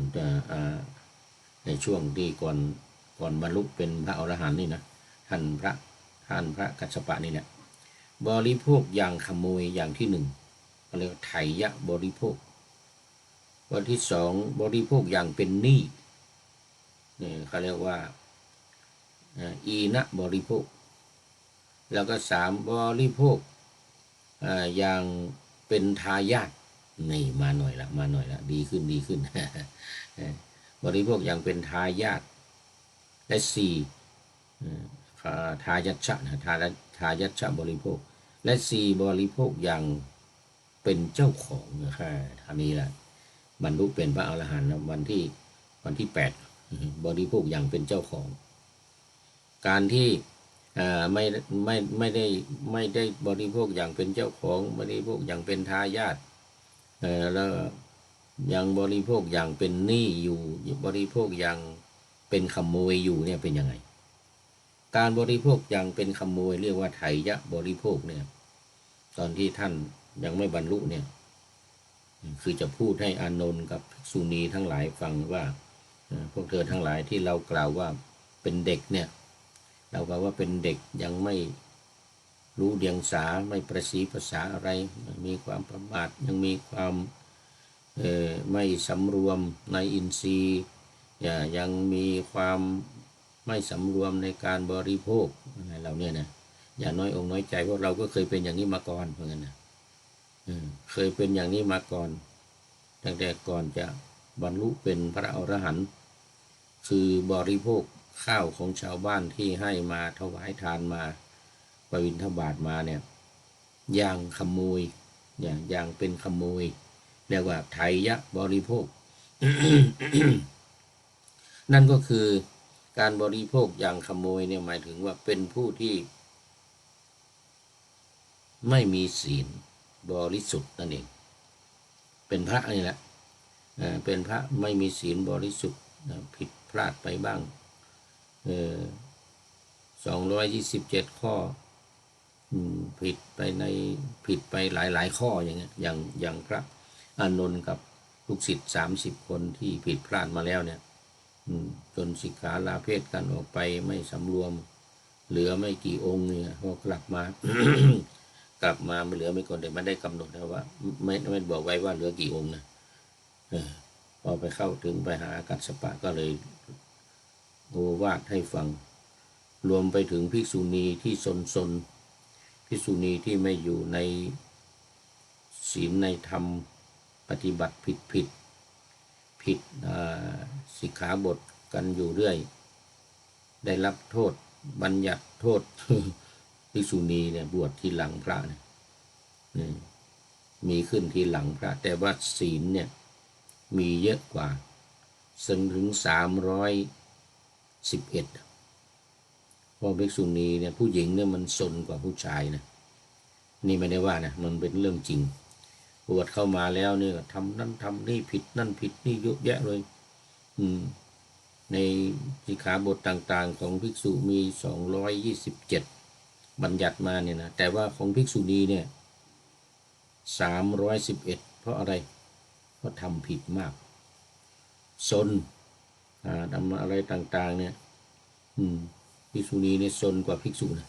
S1: ในช่วงที่ก่อนบรรลุเป็นพระอรหันต์นี่นะท่านพระกัสสปะนี่เนี่ยบริโภคอย่างขโมยอย่างที่1เขาเรียกว่าไถยะบริโภควันที่2บริโภคอย่างเป็นหนี้นี่เขาเรียกว่าอีนะบริโภคแล้วก็3บริโภคอย่างเป็นทายาทนี่มาหน่อยละดีขึ้น บริโภคอย่างเป็นทายาทและ4ทายัชชะทายัชชะบริโภคและ4บริโภคอย่างเป็นเจ้าของอันนี้แหละบรรลุเป็นพระอรหันต์วันที่8บริโภคอย่างเป็นเจ้าของการที่ไม่ได้บริโภคอย่างเป็นเจ้าของบริโภคอย่างเป็นทายาทแล้วยังบริโภคอย่างเป็นหนี้อยู่บริโภคอย่างเป็นขโมยอยู่เนี่ยเป็นยังไงการบริโภคอย่างเป็นขโมยเรียกว่าไถยะบริโภคเนี่ยตอนที่ท่านยังไม่บรรลุเนี่ยคือจะพูดให้อานนท์กับภิกษุณีทั้งหลายฟังว่าพวกเธอทั้งหลายที่เรากล่าวว่าเป็นเด็กเนี่ยเรากล่าวว่าเป็นเด็กยังไม่รู้เดียงสาไม่ประสีภาษาอะไรมีความประมาทยังมีความไม่สำรวมในอินทรีย์ยังมีความไม่สำรวมในการบริโภคอะไรเราเนี่ยนะอย่าน้อยอกน้อยใจเพราะเราก็เคยเป็นอย่างนี้มาก่อนเหมือนกันนะเคยเป็นอย่างนี้มาก่อนตั้งแต่ก่อนจะบรรลุเป็นพระอรหันต์คือบริโภคข้าวของชาวบ้านที่ให้มาถวายทานมาไปบิณฑบาตมาเนี่ยอย่างขโมยอย่างเป็นขโมยเรียกว่าไถยะบริโภค นั่นก็คือการบริโภคอย่างขโมยเนี่ยหมายถึงว่าเป็นผู้ที่ไม่มีศีลบริสุทธิ์นั่นเองเป็นพระนี่แหละเป็นพระไม่มีศีลบริสุทธิ์ผิดพลาดไปบ้าง227 ข้อผิดไปหลายข้ออย่างเงี้ยอย่างพระอานนท์กับลูกศิษย์30 คนที่ผิดพลาดมาแล้วเนี่ยจนสิกขาลาเพศกันออกไปไม่สำรวมเหลือไม่กี่องค์เนี่ยพอกลับมา ไม่เหลือไม่คนแต่ไม่ได้กำหนดนะว่าไม่บอกไว้ว่าเหลือกี่องค์นะพอไปเข้าถึงไปหากัสสปะก็เลยโอวาทให้ฟังรวมไปถึงภิกษุณีที่ซนภิกษุณีที่ไม่อยู่ในศีลในธรรมปฏิบัติผิดสิกขาบทกันอยู่เรื่อยได้รับโทษบัญญัติโทษภิกษุณีเนี่ยบวชทีหลังพระเนี่ย มีขึ้นทีหลังพระแต่ว่าศีลเนี่ยมีเยอะกว่าถึง311เพราะภิกษุณีเนี่ยผู้หญิงเนี่ยมันซนกว่าผู้ชายนะนี่ไม่ได้ว่านะมันเป็นเรื่องจริงบวชเข้ามาแล้วเนี่ยทำนั่นทำนี่ผิดนั่นผิดนี่เยอะแยะเลยในสิกขาบทต่างๆของภิกษุมี227บัญญัติมาเนี่ยนะแต่ว่าของภิกษุณีเนี่ย311เพราะอะไรเพราะทำผิดมากซนทำอะไรต่างๆเนี่ยภิกษุณีเนี่ยซนกว่าภิกษุนะ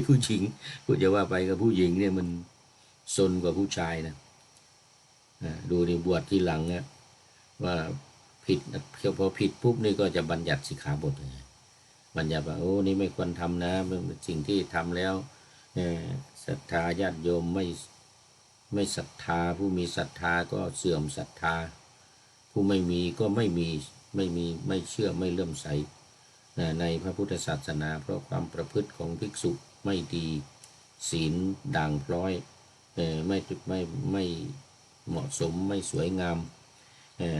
S1: ผู้หญิงพูดจะว่าไปกับผู้หญิงเนี่ยมันซนกว่าผู้ชายนะดูในบวชที่หลังนะว่าผิดพอผิดปุ๊บนี่ก็จะบัญญัติสิกขาบทเลยบัญญัติว่าโอ้นี่ไม่ควรทำนะเป็นสิ่งที่ทำแล้วศรัทธาญาติโยมไม่ศรัทธาผู้มีศรัทธาก็เสื่อมศรัทธาผู้ไม่มีก็ไม่เชื่อไม่เลื่อมใสในพระพุทธศาสนาเพราะความประพฤติของภิกษุไม่ดีศีลด่างพร้อยไม่เหมาะสมไม่สวยงาม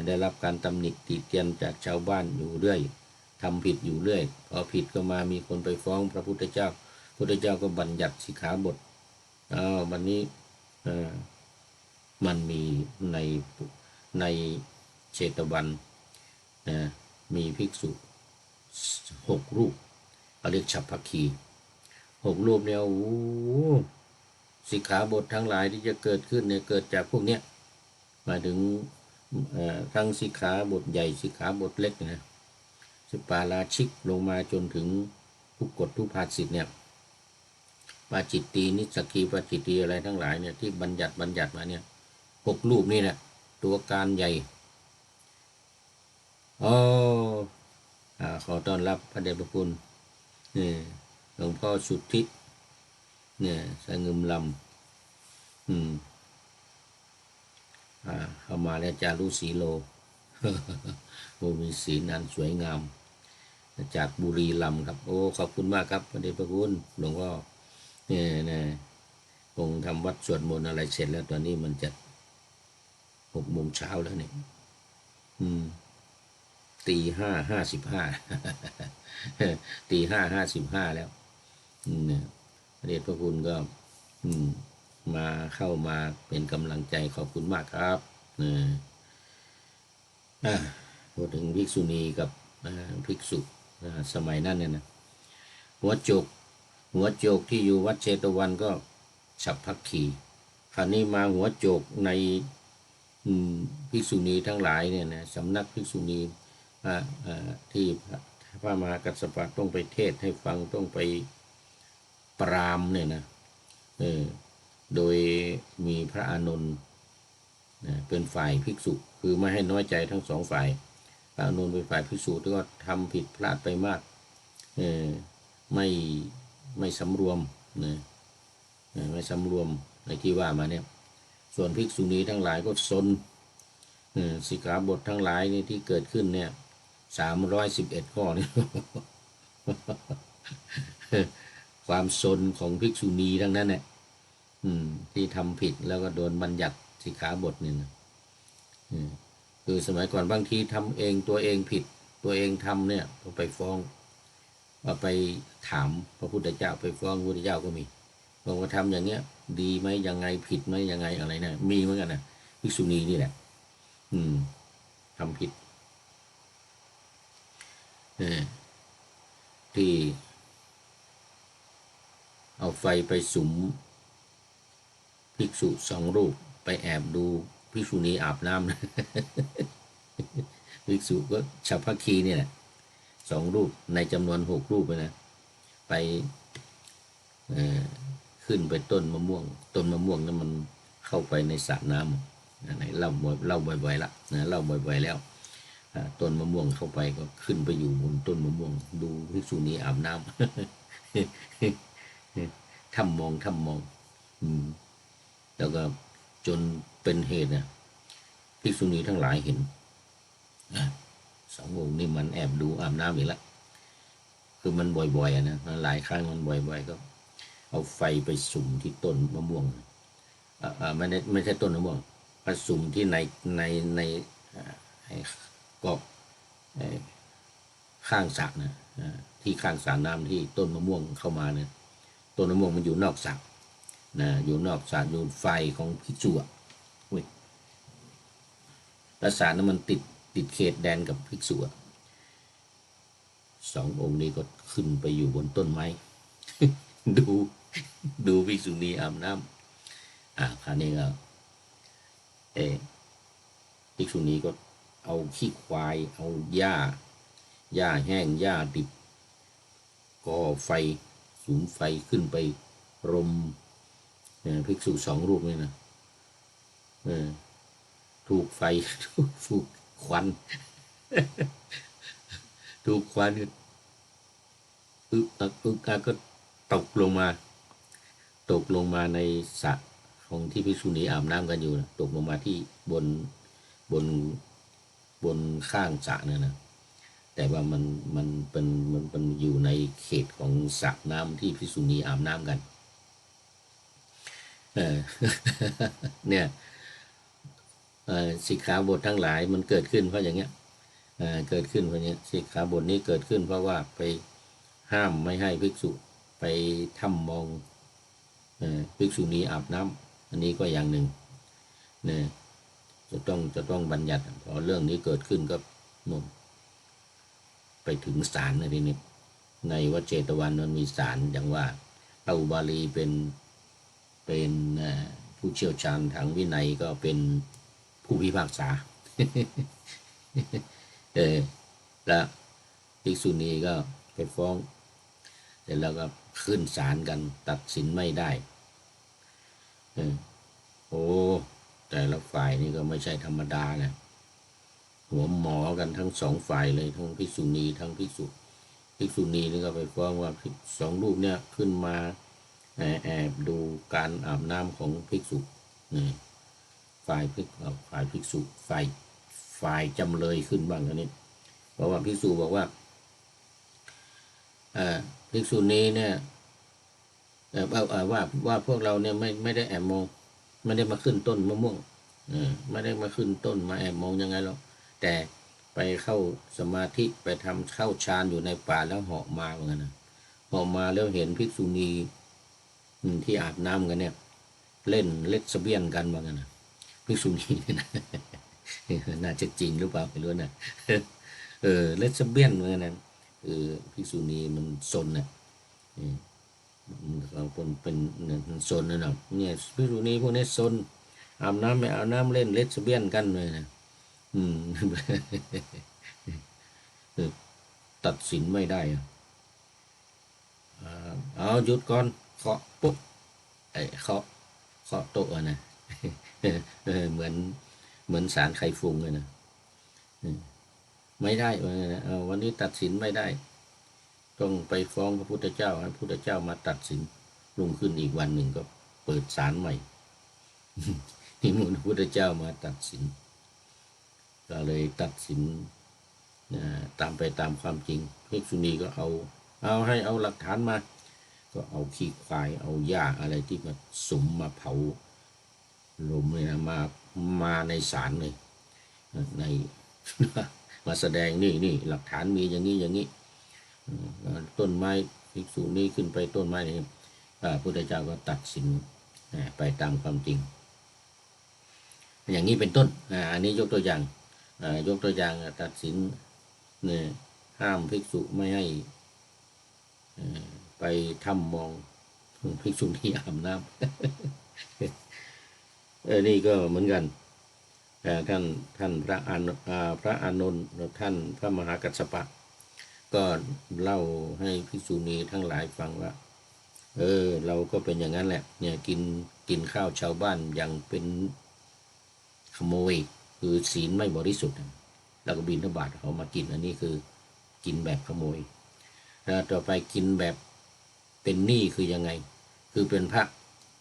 S1: ได้รับการตำหนิติเตียนจากชาวบ้านอยู่เรื่อยทำผิดอยู่เรื่อยพอผิดก็มามีคนไปฟ้องพระพุทธเจ้าพุทธเจ้าก็บัญญัติสิกขาบทวันนี้มันมีในเชตวันมีภิกษุ6 รูปเขาเรียกฉัพพคี6 รูปเนี่ยโอ้สิกขาบททั้งหลายที่จะเกิดขึ้นเนี่ยเกิดจากพวกเนี้ยมาถึงทั้งสิกขาบทใหญ่สิกขาบทเล็กนะสิปาราชิกลงมาจนถึงทุกกฎทุกภาษิตเนี่ยปาจิตตีนิสกีปาจิตตีอะไรทั้งหลายเนี่ยที่บัญญัติมาเนี่ย6 รูปนี่แหละตัวการใหญ่ขอต้อนรับพระเดชพระคุณหลวงพ่อสุทธิเนี่ยสงึมลำเข้ามาแล้วจารุสีโล โอ้มีสีนันสวยงามจากบุรีรัมย์ครับโอ้ขอบคุณมากครับพระเดชพระคุณหลวงพ่อเนี่ยคงทำวัดสวดมนต์อะไรเสร็จแล้วตอนนี้มันจะ6 โมงเช้าแล้วเนี่ยตี 5:55 ตี 5:55แล้วพระเดชพระคุณก็มาเข้ามาเป็นกำลังใจขอบคุณมากครับพูดถึงภิกษุณีกับภิกษุสมัยนั้นเนี่ยนะหัวโจกที่อยู่วัดเชตวันก็ฉัพพคีคราวนี้มาหัวโจกในภิกษุณีทั้งหลายเนี่ยนะสำนักภิกษุณีที่พระมหากัสสปะต้องไปเทศให้ฟังต้องไปปรามเนี่ยนะโดยมีพระอานนท์เป็นฝ่ายภิกษุคือไม่ให้น้อยใจทั้ง2 ฝ่ายพระอานนท์เป็นฝ่ายภิกษุที่ก็ทำผิดพลาดไปมากไม่สำรวมไม่สำรวมในที่ว่ามาเนี่ยส่วนภิกษุณีทั้งหลายก็ซนสิกขาบททั้งหลายนี่ที่เกิดขึ้นเนี่ย311 ข้อนี่ ความซนของภิกษุณีทั้งนั้นเนี่ยที่ทำผิดแล้วก็โดนบัญญัติสิกขาบทนี่นะคือสมัยก่อนบางทีทำเองตัวเองผิดตัวเองทำเนี่ยก็ไปฟ้องไปถามพระพุทธเจ้าไปฟ้องพระพุทธเจ้าก็มีบอกว่าทำอย่างเนี้ยดีไหมยังไงผิดไหมยังไงอะไรนะมีเหมือนกันนะภิกษุณีนี่แหละทำผิดที่เอาไฟไปสุมภิกษุ2 รูปไปแอบดูภิกษุณีอาบน้ำนะ ภิกษุก็ฉัพพคีเนี่ยแหละ2 รูปในจำนวน6 รูปนะไปขึ้นไปต้นมะม่วงนั้นมันเข้าไปในสระน้ำในเล่าบ่อยๆละนะเล่าบ่อยๆแล้วต้นมะม่วงเข้าไปก็ขึ้นไปอยู่บนต้นมะม่วงดูภิกษุณีอาบน้ำ ทำมองแล้วก็จนเป็นเหตุภิกษุณีทั้งหลายเห็น2 องค์นี่มันแอบดูอาบน้ำอีกแล้วคือมันบ่อยๆนะหลายครั้งมันบ่อยๆก็ เอาไฟไปสุมที่ต้นมะม่วงไม่ใช่ต้นมะม่วงไปสุมที่ในไอ้ก็ไอ้ข้างสระนะที่ข้างสระน้ำที่ต้นมะม่วงเข้ามาเนี่ยต้นมะม่วงมันอยู่นอกสระนะอยู่นอกสระอยู่ไฟของภิกษุและสระนั้นมันติดเขตแดนกับภิกษุสององค์นี้ก็ขึ้นไปอยู่บนต้นไม้ ดูดูภิกษุณีอาบน้ำคราวนี้ก็ภิกษุณีก็เอาขี้ควายเอาหญ้าแห้งหญ้าดิบก่อไฟสุมไฟขึ้นไปรมภิกษุสองรูปนี่นะถูกไฟถูกควันถูกควันอึกอักก็ตกลงมาในสระของที่ภิกษุณีอาบน้ำกันอยู่นะตกลงมาที่บนข้างสระนั่นนะแต่ว่ามันเป็นอยู่ในเขตของสระน้ำที่ภิกษุณีอาบน้ำกันเนี่ยสิกขาบททั้งหลายมันเกิดขึ้นเพราะอย่างเงี้ยเกิดขึ้นเพราะนี้สิกขาบทนี้เกิดขึ้นเพราะว่าไปห้ามไม่ให้ภิกษุไปถ้ำมองภิกษุณีอาบน้ำอันนี้ก็อย่างหนึ่งเนี่ยจะต้องบัญญัติพอเรื่องนี้เกิดขึ้นก็นู่นไปถึงศาลในที่นี้ในวัดเจตวันมันมีศาลอย่างว่าพระอุบาลีเป็นผู้เชี่ยวชาญทางวินัยก็เป็นผู้พิพากษา แล้วภิกษุณีก็ไปฟ้องเสร็จแล้วก็ขึ้นศาลกันตัดสินไม่ได้โอ้แต่ละฝ่ายนี่ก็ไม่ใช่ธรรมดานะหัวหมอกันทั้งสองฝ่ายเลยทั้งภิกษุณีทั้งภิกษุณีนี่ก็ไปฟ้องว่าสองรูปเนี่ยขึ้นมาแอบดูการอาบน้ำของภิกษุฝ่ายภิกษุฝ่ายจำเลยขึ้นบ้างอันนี้เพราะว่าภิกษุบอกว่าภิกษุณีเนี่ยว่าพวกเราเนี่ยไม่ได้แอบมองไม่ได้มาขึ้นต้นมะม่วงไม่ได้มาขึ้นต้นมาแอบมองยังไงหรอกแต่ไปเข้าสมาธิไปทำเข้าฌานอยู่ในป่าแล้วเหาะมาเหมือนกันนะเหาะมาแล้วเห็นภิกษุณีที่อาบน้ำกันเนี่ยเล่นเลสเบี้ยนกันเหมือนกันนะภิกษุณีนะน่าจะจริงหรือเปล่าไม่รู้นะเลสเบี้ยนเหมือนกันนะภิกษุณีมันซนน่ะบางคนเป็นซนนะเนี่ยภิกษุณีพวกนี้ซนอาบน้ำไม่อาบน้ำเล่นเลสเบี้ยนกันเลยนะตัดสินไม่ได้เอาหยุดก่อนเคาะปุ๊บเคาะโต๊ะนะเหมือนศาลไข่ฟุงเลยนะไม่ได้วันนี้ตัดสินไม่ได้ต้องไปฟ้องพระพุทธเจ้าให้พระพุทธเจ้ามาตัดสินรุ่งขึ้นอีกวันหนึ่งก็เปิดศาลใหม่นิมนต์พระพุทธเจ้ามาตัดสินก็เลยตัดสินตามความจริงภิกษุณีก็เอาหลักฐานมาก็เอาขี้ควายเอาหญ้าอะไรที่มาสุมมาเผาลมเลยนะมาในศาลเลยในมาแสดงนี่หลักฐานมีอย่างนี้ต้นไม้ภิกษุนี้ขึ้นไปต้นไม้นี่พระพุทธเจ้าก็ตัดสินไปตามความจริงอย่างนี้เป็นต้นอันนี้ยกตัวอย่างตัดสินเนี่ยห้ามภิกษุไม่ให้ไปถ้ำมองภิกษุที่อาบน้ำนี่ก็เหมือนกันท่านพระอานนท์ท่านพระมหากัสสปะก็เล่าให้ภิกษุณีทั้งหลายฟังว่าเราก็เป็นอย่างนั้นแหละเนี่ยกินข้าวชาวบ้านอย่างเป็นขโมยคือศีลไม่บริสุทธิ์แล้วก็บิณฑบาตเขามากินอันนี้คือกินแบบขโมยแล้วต่อไปกินแบบเป็นหนี้คือยังไงคือเป็นพระ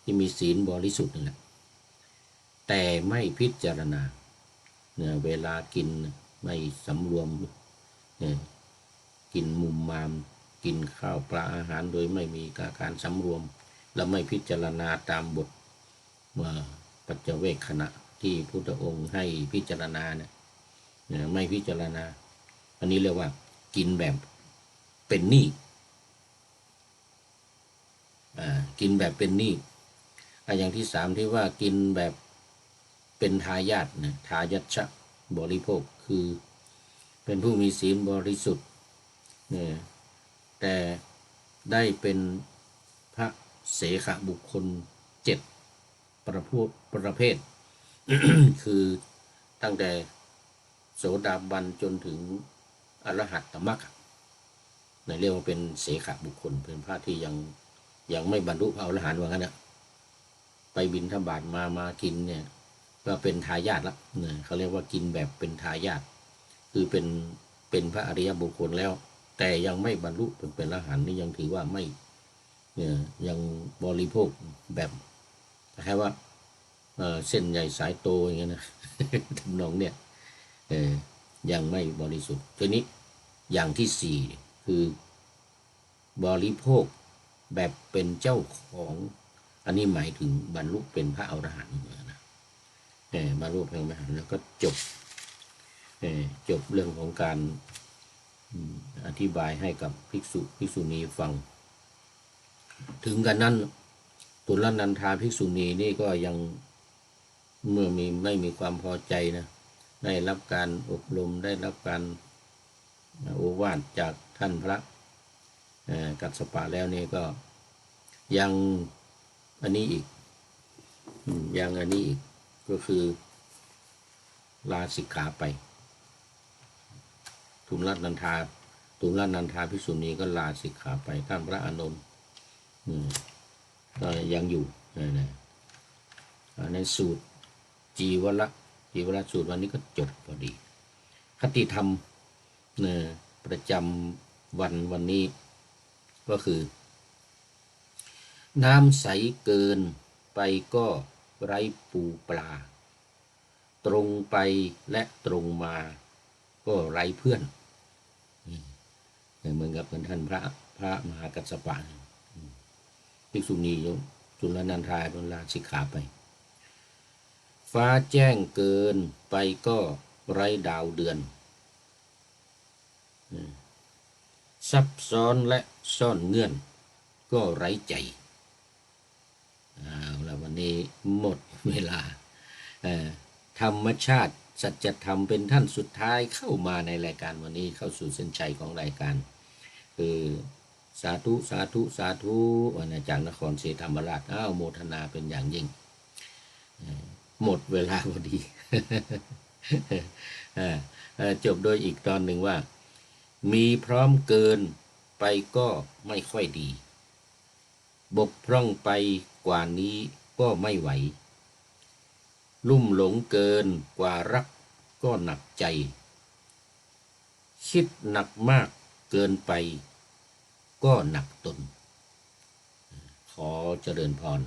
S1: ที่มีศีลบริสุทธิ์นั่นแหละแต่ไม่พิจารณาเนี่ยเวลากินไม่สำรวมกินมุมมามกินข้าวปลาอาหารโดยไม่มีการสำรวม และไม่พิจารณาตามบทปัจเจเวกขณะที่พุทธองค์ให้พิจารณาเนี่ยไม่พิจารณาอันนี้เรียกว่ากินแบบเป็นหนี้กินแบบเป็นหนี้อย่างที่สามที่ว่ากินแบบเป็นทายาทนะทายัชชะบริโภคคือเป็นผู้มีศีลบริสุทธิ์แต่ได้เป็นพระเสขบุคคล7ประเภท คือตั้งแต่โสดาบันจนถึงอรหัตตมรรคเรียกว่าเป็นเสขบุคคลเป็นพระที่ยังไม่บรรลุพระอรหันต์ว่างั้นนะไปบิณฑบาตมากินเนี่ยก็เป็นทายาทละเนี่ยเขาเรียกว่ากินแบบเป็นทายาทคือเป็นพระอริยบุคคลแล้วแต่ยังไม่บรรลุเป็นอรหันต์นี่ยังถือว่าไม่เนี่ยยังบริโภคแบบแค่ว่าเส้นใหญ่สายโตอย่างเงี้ยนะ ทำนองเนี่ยยังไม่บริสุทธิ์ทีนี้อย่างที่สี่คือบริโภคแบบเป็นเจ้าของอันนี้หมายถึงบรรลุเป็นพระอรหันต์นะบรรลุเป็นพระอรหันต์แล้วก็จบเรื่องของการอธิบายให้กับภิกษุณีฟังถึงกันนั้นตุลนันทาภิกษุณีนี่ก็ยังเมื่อไม่มีความพอใจนะได้รับการอบรมได้รับการโอวาทจากท่านพระกัสสปะแล้วนี่ก็ยังอันนี้อีกก็คือลาสิกขาไปตุลนันทาภิกษุณีก็ลาสิกขาไปท่านพระอานนท์ก็ยังอยู่ในสูตรจีวรสูตรวันนี้ก็จบพอดีคติธรรมประจำวันนี้ก็คือน้ำใสเกินไปก็ไร้ปูปลาตรงไปและตรงมาก็ไร้เพื่อนเหมือนกับท่านพระมหากัสสปะภิกษุณีจุลนันทาโดนลาสิกขาไปฟ้าแจ้งเกินไปก็ไร้ดาวเดือนซับซ้อนและซ่อนเงื่อนก็ไร้ใจแล้ววันนี้หมดเวลาธรรมชาติสัจธรรมเป็นท่านสุดท้ายเข้ามาในรายการวันนี้เข้าสู่เส้นชัยของรายการคือสาธุจากนครศรีธรรมราชโมทนาเป็นอย่างยิ่งหมดเวลาพอดี จบโดยอีกตอนหนึ่งว่ามีพร้อมเกินไปก็ไม่ค่อยดีบกพร่องไปกว่านี้ก็ไม่ไหวลุ่มหลงเกินกว่ารักก็หนักใจคิดหนักมากเกินไปก็หนักตนขอเจริญพร